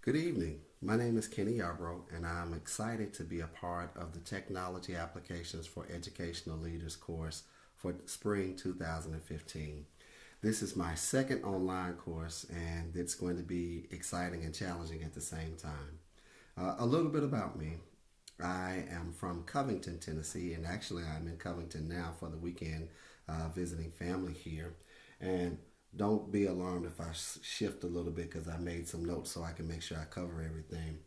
Good evening. My name is Kenny Yarbrough, and I'm excited to be a part of the Technology Applications for Educational Leaders course for spring 2015. This is my second online course, and it's going to be exciting and challenging at the same time. A little bit about me. I am from Covington, Tennessee, and actually I'm in Covington now for the weekend visiting family here. And don't be alarmed if I shift a little bit because I made some notes so I can make sure I cover everything.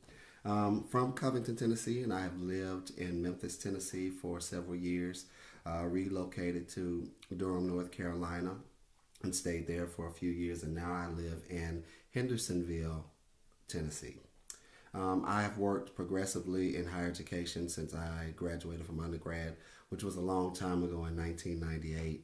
From Covington, Tennessee, and I have lived in Memphis, Tennessee for several years. Relocated to Durham, North Carolina, and stayed there for a few years, and now I live in Hendersonville, Tennessee. I have worked progressively in higher education since I graduated from undergrad, which was a long time ago in 1998.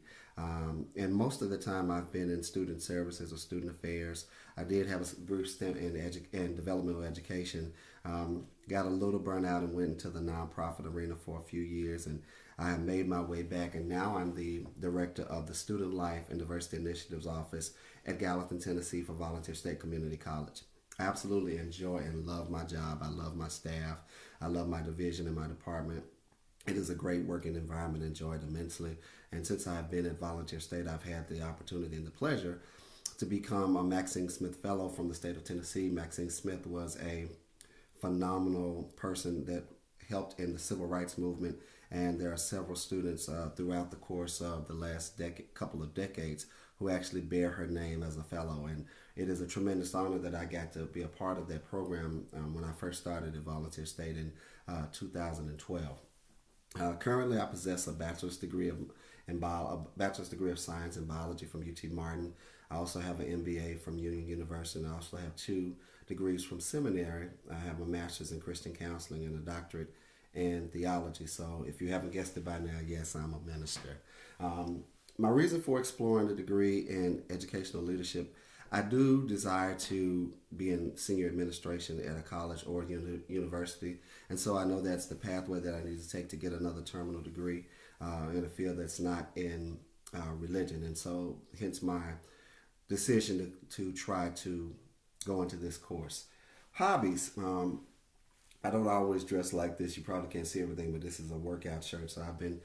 And most of the time I've been in student services or student affairs. I did have a brief stint in developmental education. Got a little burnout and went into the nonprofit arena for a few years, and I have made my way back, and now I'm the director of the Student Life and Diversity Initiatives Office at Gallatin, Tennessee for Volunteer State Community College. I absolutely enjoy and love my job. I love my staff. I love my division and my department. It is a great working environment, enjoyed immensely. And since I've been at Volunteer State, I've had the opportunity and the pleasure to become a Maxine Smith Fellow from the state of Tennessee. Maxine Smith was a phenomenal person that helped in the civil rights movement, and there are several students throughout the course of the last couple of decades who actually bear her name as a fellow. And it is a tremendous honor that I got to be a part of that program when I first started at Volunteer State in 2012. Currently, I possess a bachelor's degree of science in biology from UT Martin. I also have an MBA from Union University, and I also have two degrees from seminary. I have a master's in Christian counseling and a doctorate in theology. So, if you haven't guessed it by now, yes, I'm a minister. My reason for exploring a degree in educational leadership, I do desire to be in senior administration at a college or university, and so I know that's the pathway that I need to take to get another terminal degree in a field that's not in religion, and so hence my decision to try to go into this course. Hobbies. I don't always dress like this. You probably can't see everything, but this is a workout shirt. So I've been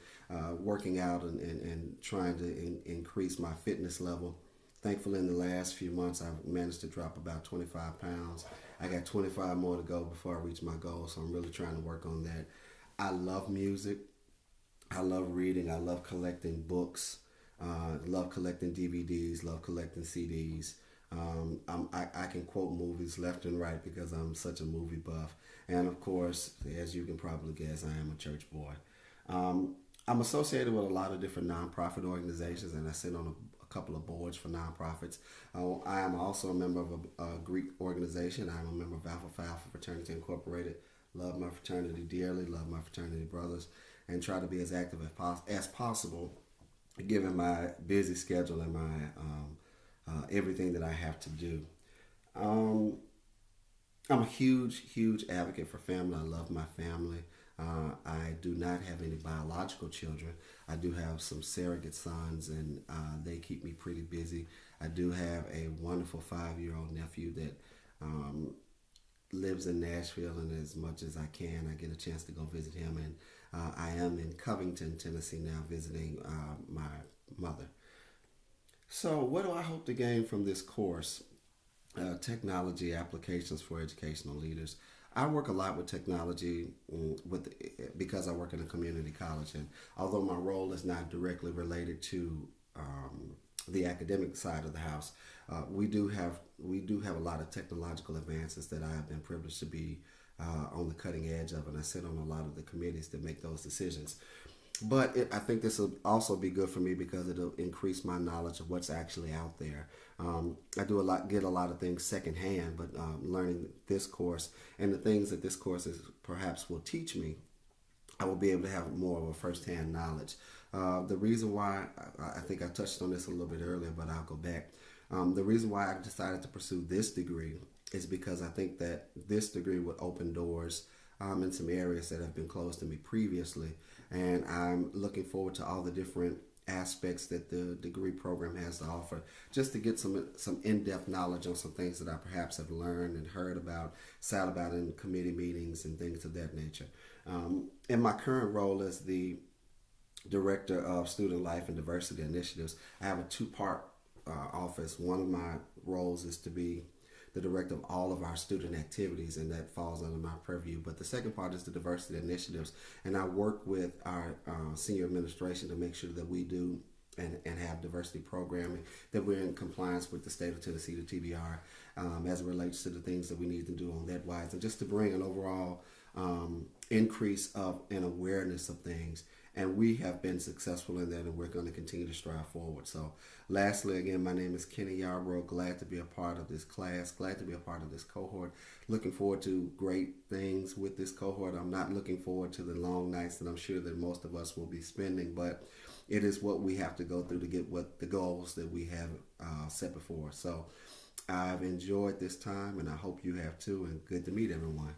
working out and trying to increase my fitness level. Thankfully, in the last few months, I've managed to drop about 25 pounds. I got 25 more to go before I reach my goal, so I'm really trying to work on that. I love music. I love reading. I love collecting books. Love collecting DVDs. Love collecting CDs. I can quote movies left and right because I'm such a movie buff. And of course, as you can probably guess, I am a church boy. I'm associated with a lot of different nonprofit organizations, and I sit on a couple of boards for nonprofits. I am also a member of a Greek organization. I'm a member of Alpha Phi Alpha Fraternity Incorporated. Love my fraternity dearly, love my fraternity brothers, and try to be as active as possible given my busy schedule and my everything that I have to do. Um, I'm a huge advocate for family. I love my family. I do not have any biological children. I do have some surrogate sons, and they keep me pretty busy. I do have a wonderful 5-year-old nephew that lives in Nashville, and as much as I can, I get a chance to go visit him. And I am in Covington, Tennessee now, visiting my mother. So, what do I hope to gain from this course? Technology applications for educational leaders. I work a lot with technology because I work in a community college, and although my role is not directly related to the academic side of the house, we do have a lot of technological advances that I have been privileged to be on the cutting edge of, and I sit on a lot of the committees that make those decisions. But I think this will also be good for me because it'll increase my knowledge of what's actually out there. I get a lot of things secondhand, but learning this course and the things that this course is perhaps will teach me, I will be able to have more of a firsthand knowledge. The reason why I think I touched on this a little bit earlier, but I'll go back. The reason why I decided to pursue this degree is because I think that this degree would open doors in some areas that have been closed to me previously, and I'm looking forward to all the different aspects that the degree program has to offer, just to get some in-depth knowledge on some things that I perhaps have learned and heard about, sat about in committee meetings and things of that nature. In my current role as the Director of Student Life and Diversity Initiatives, I have a two-part office. One of my roles is to be the director of all of our student activities, and that falls under my purview. But the second part is the diversity initiatives, and I work with our senior administration to make sure that we do and have diversity programming, that we're in compliance with the state of Tennessee, the TBR, as it relates to the things that we need to do on that wise, and just to bring an overall increase of an awareness of things. And we have been successful in that, and we're going to continue to strive forward. So lastly, again, my name is Kenny Yarbrough. Glad to be a part of this class, glad to be a part of this cohort. Looking forward to great things with this cohort. I'm not looking forward to the long nights that I'm sure that most of us will be spending, but it is what we have to go through to get what the goals that we have set before us. So I've enjoyed this time, and I hope you have too, and good to meet everyone.